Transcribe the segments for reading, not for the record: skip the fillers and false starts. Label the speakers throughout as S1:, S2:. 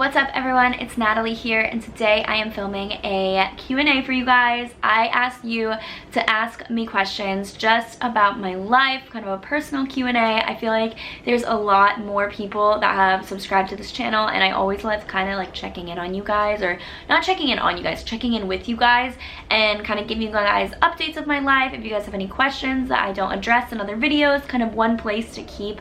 S1: What's up everyone, it's Natalie here, and today I am filming a Q&A for you guys. I asked you to ask me questions just about my life, kind of a personal Q&A. I feel like there's a lot more people that have subscribed to this channel, and I always love kind of like checking in on you guys, or not checking in on you guys, checking in with you guys and kind of giving you guys updates of my life. If you guys have any questions that I don't address in other videos, kind of one place to keep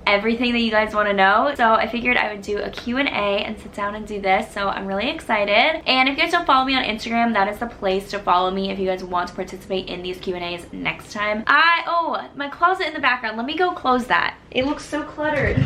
S1: everything that you guys want to know. So I figured I would do a Q&A and sit down and do this, so I'm really excited. And if you guys don't follow me on Instagram, that is the place to follow me if you guys want to participate in these Q&As next time. Oh, my closet in the background, let me go close that. It looks so cluttered.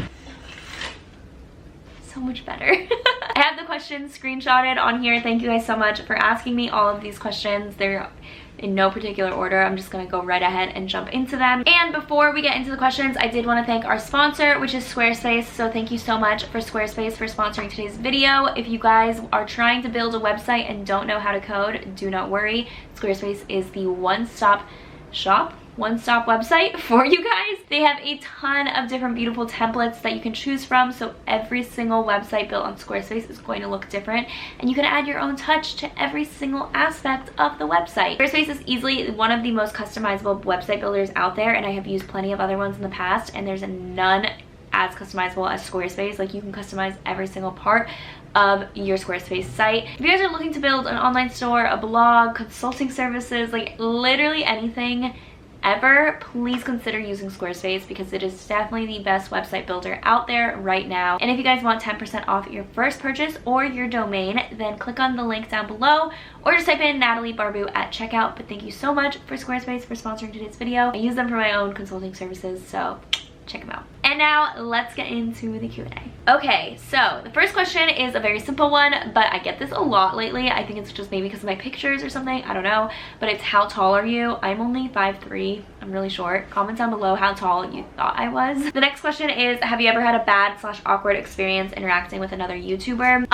S1: So much better. I have the questions screenshotted on here. Thank you guys so much for asking me all of these questions. They're in no particular order. I'm just gonna go right ahead and jump into them. And before we get into the questions, I did want to thank our sponsor, which is Squarespace. So thank you so much for Squarespace for sponsoring today's video. If you guys are trying to build a website and don't know how to code, do not worry. Squarespace is the one-stop website for you guys. They have a ton of different beautiful templates that you can choose from, so every single website built on Squarespace is going to look different, and you can add your own touch to every single aspect of the website. Squarespace is easily one of the most customizable website builders out there, and I have used plenty of other ones in the past, and there's none as customizable as Squarespace. Like, you can customize every single part of your Squarespace site. If you guys are looking to build an online store, a blog, consulting services, like literally anything ever, please consider using Squarespace, because it is definitely the best website builder out there right now. And if you guys want 10% off your first purchase or your domain, then click on the link down below, or just type in Natalie Barbu at checkout. But thank you so much for Squarespace for sponsoring today's video. I use them for my own consulting services, so check them out. And now let's get into the Q&A. Okay, so the first question is a very simple one, but I get this a lot lately. I think it's just maybe because of my pictures or something, I don't know, but it's how tall are you? I'm only 5'3", I'm really short. Comment down below how tall you thought I was. The next question is, have you ever had a bad/awkward experience interacting with another YouTuber?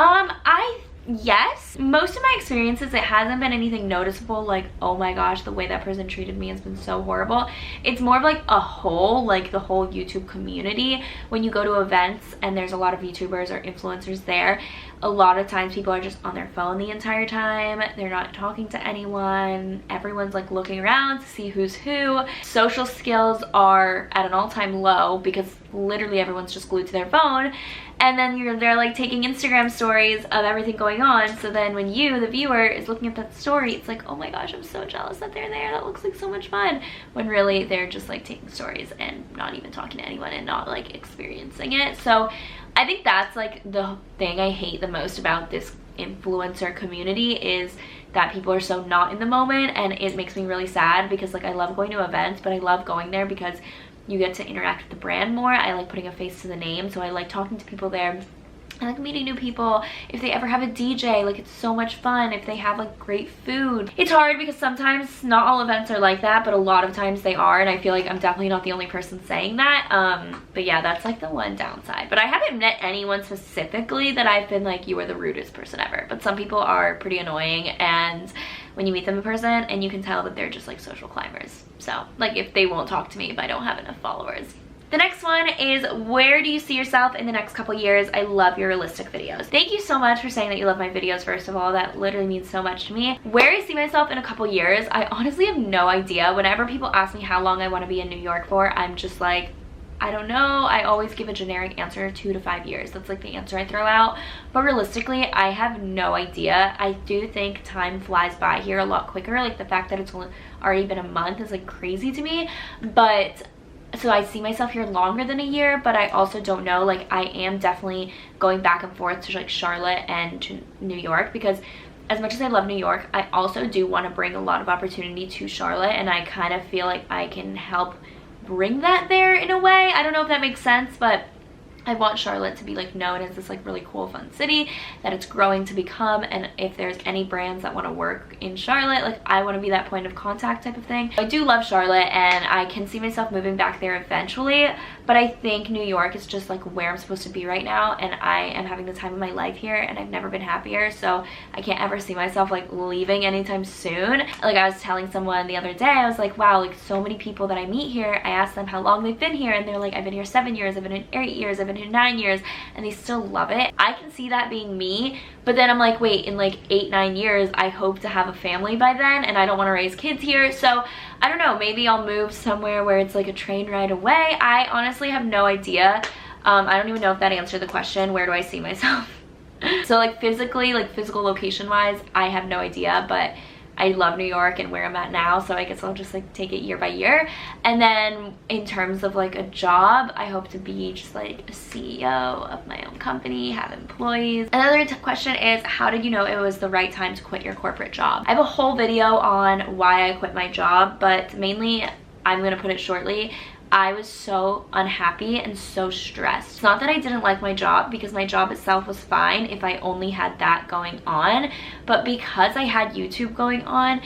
S1: Yes. Most of my experiences, it hasn't been anything noticeable, like, oh my gosh, the way that person treated me has been so horrible. It's more of like the whole YouTube community. When you go to events and there's a lot of YouTubers or influencers there, a lot of times people are just on their phone the entire time. They're not talking to anyone. Everyone's like looking around to see who's who. Social skills are at an all-time low because literally everyone's just glued to their phone. And then they're like taking Instagram stories of everything going on. So then when you, the viewer, is looking at that story, it's like, oh my gosh, I'm so jealous that they're there. That looks like so much fun. When really they're just like taking stories and not even talking to anyone and not like experiencing it. So I think that's like the thing I hate the most about this influencer community, is that people are so not in the moment, and it makes me really sad, because like I love going to events, but I love going there because you get to interact with the brand more. I like putting a face to the name, so I like talking to people there. I like meeting new people. If they ever have a DJ, like, it's so much fun. If they have like great food. It's hard because sometimes not all events are like that, but a lot of times they are, and I feel like I'm definitely not the only person saying that. But yeah, that's like the one downside. But I haven't met anyone specifically that I've been like, you are the rudest person ever. But some people are pretty annoying, and when you meet them in person, and you can tell that they're just like social climbers. So like, if they won't talk to me if I don't have enough followers. The next one is, where do you see yourself in the next couple years? I love your realistic videos. Thank you so much for saying that you love my videos, first of all. That literally means so much to me. Where I see myself in a couple years, I honestly have no idea. Whenever people ask me how long I want to be in New York for, I'm just like, I don't know. I always give a generic answer, 2 to 5 years. That's like the answer I throw out. But realistically, I have no idea. I do think time flies by here a lot quicker. Like, the fact that it's already been a month is like crazy to me. But so I see myself here longer than a year, but I also don't know. Like, I am definitely going back and forth to like Charlotte and to New York, because as much as I love New York, I also do want to bring a lot of opportunity to Charlotte, and I kind of feel like I can help bring that there in a way. I don't know if that makes sense, but I want Charlotte to be like known as this like really cool, fun city that it's growing to become. And if there's any brands that want to work in Charlotte, like, I want to be that point of contact type of thing. I do love Charlotte, and I can see myself moving back there eventually, but I think New York is just like where I'm supposed to be right now, and I am having the time of my life here, and I've never been happier. So I can't ever see myself like leaving anytime soon. Like, I was telling someone the other day, I was like, wow, like, so many people that I meet here, I asked them how long they've been here, and they're like, I've been here 7 years, I've been here 8 years, I've been been here 9 years and they still love it. I can see that being me, but then I'm like, wait, in like 8-9 years I hope to have a family by then, and I don't want to raise kids here. So I don't know, maybe I'll move somewhere where it's like a train ride away. I honestly have no idea. I don't even know if that answered the question, where do I see myself? So like physically, like physical location wise, I have no idea, but I love New York and where I'm at now, so I guess I'll just like take it year by year. And then in terms of like a job, I hope to be just like a CEO of my own company, have employees. Another question is, how did you know it was the right time to quit your corporate job? I have a whole video on why I quit my job, but mainly I'm gonna put it shortly. I was so unhappy and so stressed. It's not that I didn't like my job, because my job itself was fine if I only had that going on, but because I had YouTube going on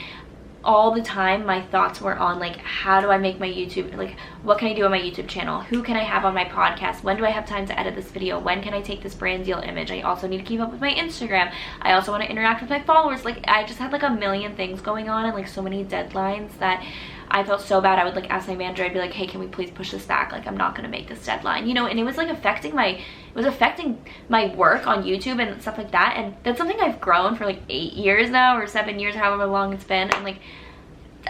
S1: all the time, my thoughts were on like, how do I make my YouTube, like what can I do on my YouTube channel, who can I have on my podcast, when do I have time to edit this video, when can I take this brand deal image, I also need to keep up with my Instagram, I also want to interact with my followers. Like I just had like a million things going on and like so many deadlines that I felt so bad. I would like ask my manager, I'd be like, hey, can we please push this back? Like I'm not gonna make this deadline, you know. And it was like affecting my work on YouTube and stuff like that. And that's something I've grown for like 8 years now, or 7 years, however long it's been. And like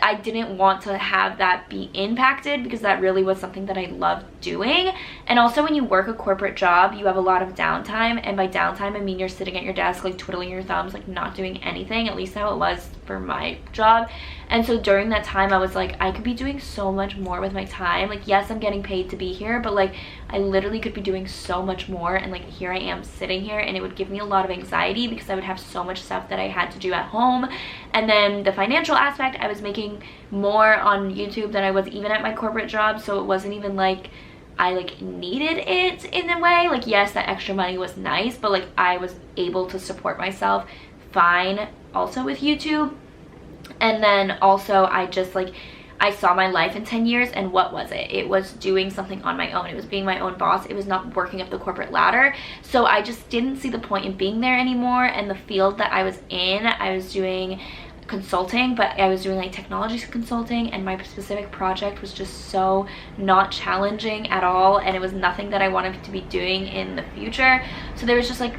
S1: I didn't want to have that be impacted, because that really was something that I loved doing. And also when you work a corporate job, you have a lot of downtime, and by downtime I mean you're sitting at your desk like twiddling your thumbs, like not doing anything. At least how it was for my job. And so during that time I was like, I could be doing so much more with my time. Like yes, I'm getting paid to be here, but like I literally could be doing so much more. And like here I am sitting here, and it would give me a lot of anxiety because I would have so much stuff that I had to do at home. And then the financial aspect, I was making more on YouTube than I was even at my corporate job, so it wasn't even like I like needed it in a way. Like yes, that extra money was nice, but like I was able to support myself fine also with YouTube. And then also I just like, I saw my life in 10 years, and what was it? It was doing something on my own. It was being my own boss. It was not working up the corporate ladder. So I just didn't see the point in being there anymore. And the field that I was in, I was doing consulting, but I was doing like technology consulting, and my specific project was just so not challenging at all, and it was nothing that I wanted to be doing in the future. So there was just like,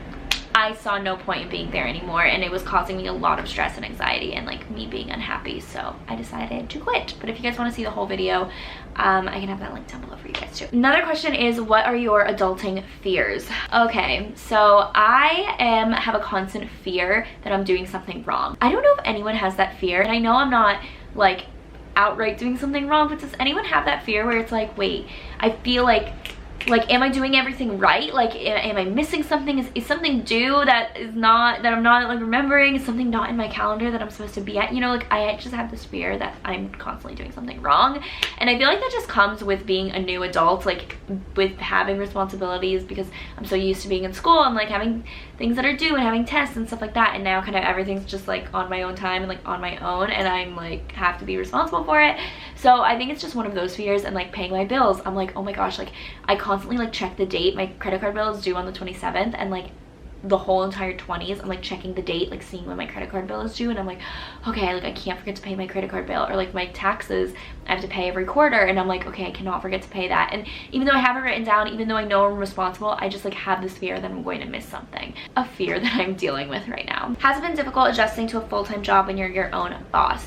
S1: I saw no point in being there anymore, and it was causing me a lot of stress and anxiety and like me being unhappy. So I decided to quit. But if you guys want to see the whole video, I can have that link down below for you guys too. Another question is, what are your adulting fears? Okay, so I have a constant fear that I'm doing something wrong. I don't know if anyone has that fear, and I know I'm not like outright doing something wrong, but does anyone have that fear where it's like, wait, I feel like am I doing everything right? Like am I missing something? Is something due that I'm not like remembering? Is something not in my calendar that I'm supposed to be at? You know, like I just have this fear that I'm constantly doing something wrong. And I feel like that just comes with being a new adult, like with having responsibilities, because I'm so used to being in school and like having things that are due and having tests and stuff like that, and now kind of everything's just like on my own time and like on my own, and I'm like have to be responsible for it. So I think it's just one of those fears. And like paying my bills, I'm like, oh my gosh, like I constantly like check the date. My credit card bill is due on the 27th, and like the whole entire 20s I'm like checking the date, like seeing when my credit card bill is due, and I'm like, okay, like I can't forget to pay my credit card bill. Or like my taxes, I have to pay every quarter, and I'm like, okay, I cannot forget to pay that. And even though I have it written down, even though I know I'm responsible, I just like have this fear that I'm going to miss something. A fear that I'm dealing with right now. Has it been difficult adjusting to a full-time job when you're your own boss?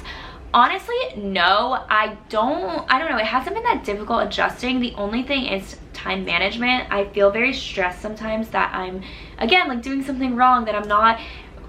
S1: Honestly, no. I don't know, it hasn't been that difficult adjusting. The only thing is time management. I feel very stressed sometimes that I'm, again, like doing something wrong, that I'm not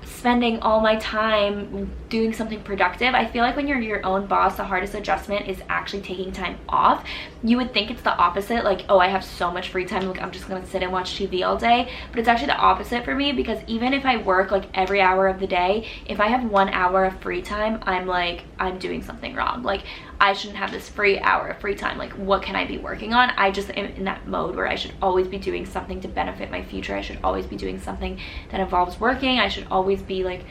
S1: spending all my time doing something productive. I feel like when you're your own boss, the hardest adjustment is actually taking time off. You would think it's the opposite, like, oh, I have so much free time, like I'm just gonna sit and watch TV all day. But it's actually the opposite for me, because even if I work like every hour of the day, if I have 1 hour of free time, I'm like, I'm doing something wrong. Like I shouldn't have this free hour of free time. Like what can I be working on? I just am in that mode where I should always be doing something to benefit my future. I should always be doing something that involves working. I should always be like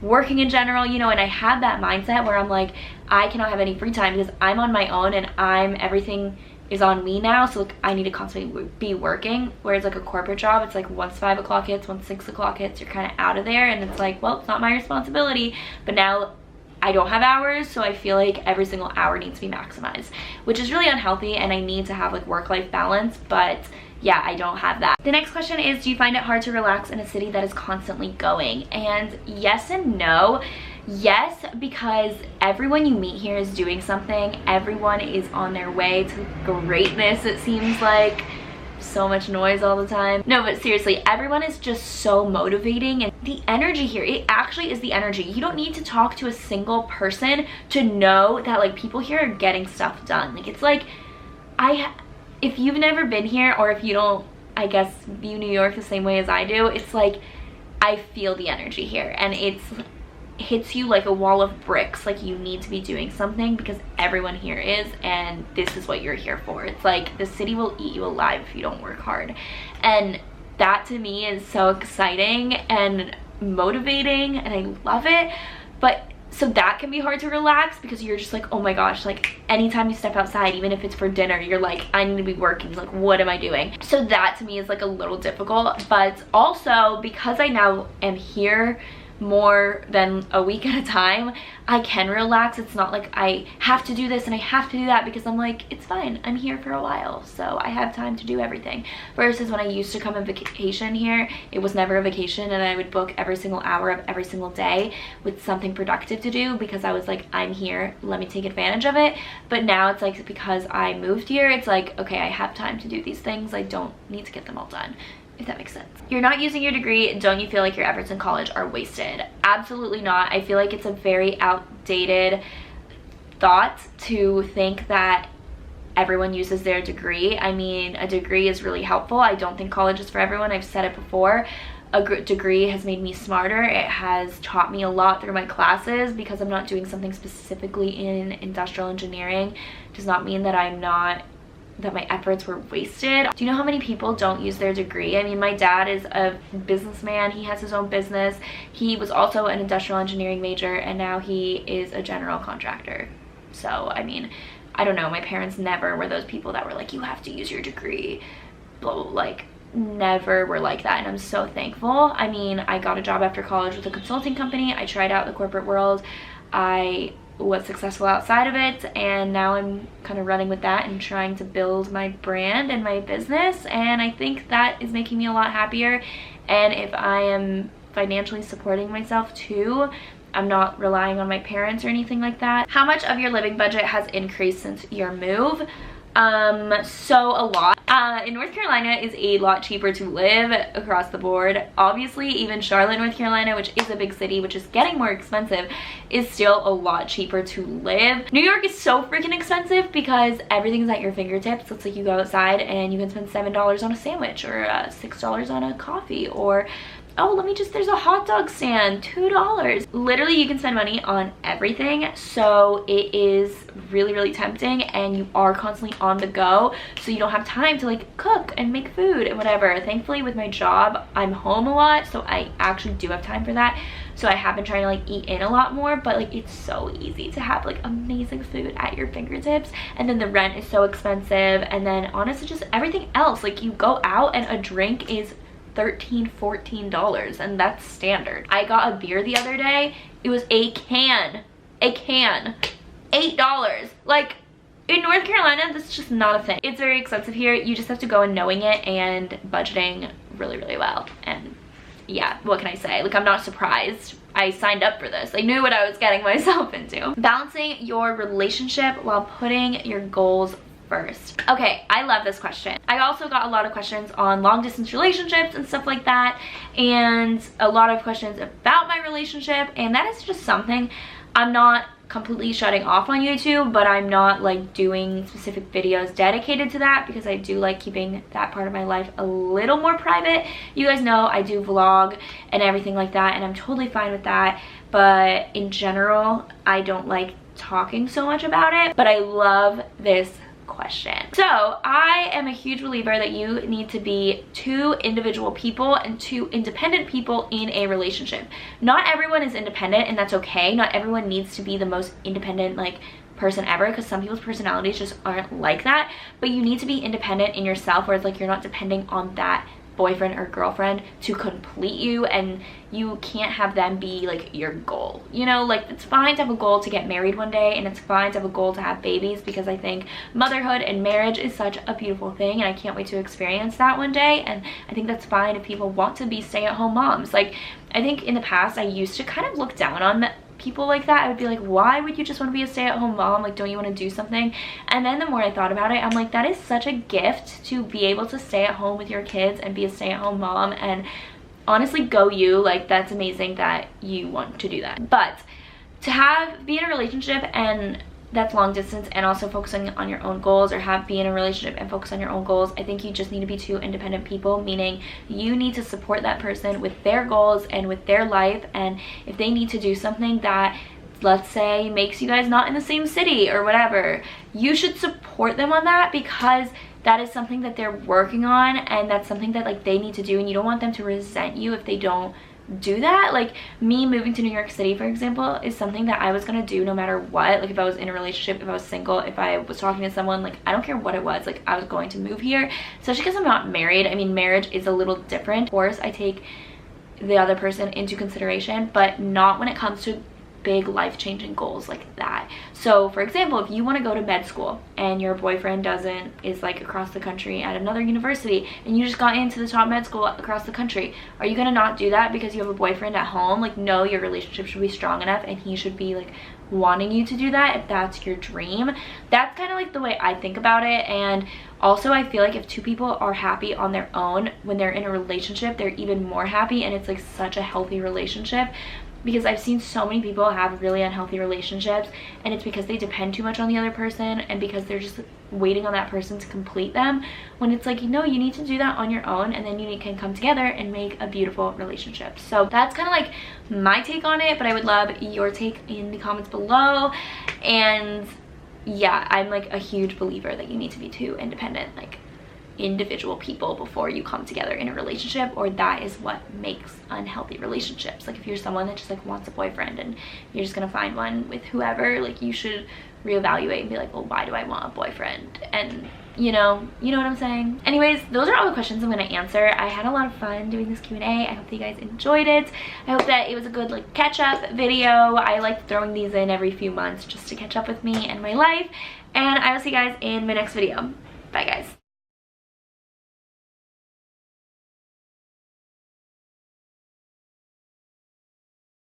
S1: working in general, you know. And I have that mindset where I'm like, I cannot have any free time because I'm on my own, and everything is on me now, so like I need to constantly be working. Whereas like a corporate job, it's like once 5 o'clock hits, once 6 o'clock hits, you're kind of out of there, and it's like, well, it's not my responsibility. But now I don't have hours, so I feel like every single hour needs to be maximized, which is really unhealthy, and I need to have like work-life balance. But yeah, I don't have that. The next question is, do you find it hard to relax in a city that is constantly going? And yes and no. Yes, because everyone you meet here is doing something. Everyone is on their way to greatness, it seems like. So much noise all the time. No, but seriously, everyone is just so motivating, and the energy here, it actually is the energy. You don't need to talk to a single person to know that like people here are getting stuff done. Like it's like, if you've never been here, or if you don't, I guess, view New York the same way as I do, it's like I feel the energy here, and it hits you like a wall of bricks. Like you need to be doing something because everyone here is, and this is what you're here for. It's like the city will eat you alive if you don't work hard, and that to me is so exciting and motivating, and I love it. But so that can be hard to relax because you're just like, oh my gosh, like anytime you step outside, even if it's for dinner, you're like, I need to be working, like what am I doing? So that to me is like a little difficult. But also because I now am here more than a week at a time, I can relax. It's not like I have to do this and I have to do that, because I'm like, it's fine, I'm here for a while, so I have time to do everything. Versus when I used to come on vacation here, it was never a vacation, and I would book every single hour of every single day with something productive to do, because I was like, I'm here, let me take advantage of it. But now it's like, because I moved here, it's like, okay, I have time to do these things, I don't need to get them all done, if that makes sense. You're not using your degree, don't you feel like your efforts in college are wasted? Absolutely not. I feel like it's a very outdated thought to think that everyone uses their degree. I mean, a degree is really helpful. I don't think college is for everyone. I've said it before. A degree has made me smarter. It has taught me a lot through my classes. Because I'm not doing something specifically in industrial engineering does not mean that that my efforts were wasted. Do you know how many people don't use their degree? I mean, my dad is a businessman. He has his own business. He was also an industrial engineering major, and now he is a general contractor. So, I mean, I don't know. My parents never were those people that were like, you have to use your degree. Blah, blah, blah. Like, never were like that, and I'm so thankful. I mean, I got a job after college with a consulting company. I tried out the corporate world. I was successful outside of it, and now I'm kind of running with that and trying to build my brand and my business, and I think that is making me a lot happier. And if I am financially supporting myself too, I'm not relying on my parents or anything like that. How much of your living budget has increased since your move? So a lot. In North Carolina is a lot cheaper to live across the board. Obviously, even Charlotte, North Carolina, which is a big city, which is getting more expensive, is still a lot cheaper to live. New York is so freaking expensive because everything's at your fingertips. It's like you go outside and you can spend $7 on a sandwich, or $6 on a coffee, or oh, there's a hot dog stand, $2. Literally, you can spend money on everything. So it is really, really tempting, and you are constantly on the go. So you don't have time to like cook and make food and whatever. Thankfully, with my job, I'm home a lot, so I actually do have time for that. So I have been trying to like eat in a lot more, but like it's so easy to have like amazing food at your fingertips. And then the rent is so expensive. And then honestly, just everything else, like you go out and a drink is $13–14, and that's standard. I got a beer the other day. It was a can, $8. Like in North Carolina, this is just not a thing. It's very expensive here. You just have to go in knowing it and budgeting really, really well. And yeah, what can I say? Like, I'm not surprised. I signed up for this. I knew what I was getting myself into. Balancing your relationship while putting your goals first. Okay, I love this question. I also got a lot of questions on long distance relationships and stuff like that, and a lot of questions about my relationship, and that is just something I'm not completely shutting off on YouTube, but I'm not like doing specific videos dedicated to that because I do like keeping that part of my life a little more private. You guys know I do vlog and everything like that, and I'm totally fine with that, but in general, I don't like talking so much about it. But I love this question. So I am a huge believer that you need to be two individual people and two independent people in a relationship. Not everyone is independent, and that's okay. Not everyone needs to be the most independent like person ever, because some people's personalities just aren't like that. But you need to be independent in yourself, where it's like you're not depending on that boyfriend or girlfriend to complete you, and you can't have them be like your goal, you know? Like, it's fine to have a goal to get married one day, and it's fine to have a goal to have babies, because I think motherhood and marriage is such a beautiful thing, and I can't wait to experience that one day. And I think that's fine if people want to be stay-at-home moms. Like, I think in the past I used to kind of look down on people like that. I would be like, why would you just want to be a stay-at-home mom? Like, don't you want to do something? And then the more I thought about it, I'm like, that is such a gift to be able to stay at home with your kids and be a stay-at-home mom. And honestly, go you. Like, that's amazing that you want to do that. But to be in a relationship and that's long distance and also focusing on your own goals, or be in a relationship and focus on your own goals, I think you just need to be two independent people, meaning you need to support that person with their goals and with their life. And if they need to do something that, let's say, makes you guys not in the same city or whatever, you should support them on that, because that is something that they're working on, and that's something that like they need to do, and you don't want them to resent you if they don't do that. Like, me moving to New York City, for example, is something that I was gonna do no matter what. Like, if I was in a relationship, if I was single, if I was talking to someone, like, I don't care what it was, like, I was going to move here, especially because I'm not married. I mean, marriage is a little different. Of course, I take the other person into consideration, but not when it comes to big life-changing goals like that. So for example, if you want to go to med school and your boyfriend is like across the country at another university, and you just got into the top med school across the country, are you gonna not do that because you have a boyfriend at home? Like, no, your relationship should be strong enough, and he should be like wanting you to do that if that's your dream. That's kind of like the way I think about it. And also, I feel like if two people are happy on their own, when they're in a relationship, they're even more happy, and it's like such a healthy relationship. Because I've seen so many people have really unhealthy relationships, and it's because they depend too much on the other person, and because they're just waiting on that person to complete them, when it's like, no, you need to do that on your own, and then you can come together and make a beautiful relationship. So that's kind of like my take on it, but I would love your take in the comments below. And yeah, I'm like a huge believer that you need to be two independent, like, individual people before you come together in a relationship, or that is what makes unhealthy relationships. Like, if you're someone that just like wants a boyfriend and you're just gonna find one with whoever, like, you should reevaluate and be like, well, why do I want a boyfriend? And you know what I'm saying. Anyways, those are all the questions I'm gonna answer. I had a lot of fun doing this Q&A. I hope that you guys enjoyed it. I hope that it was a good like catch-up video. I like throwing these in every few months just to catch up with me and my life, and I will see you guys in my next video. Bye guys.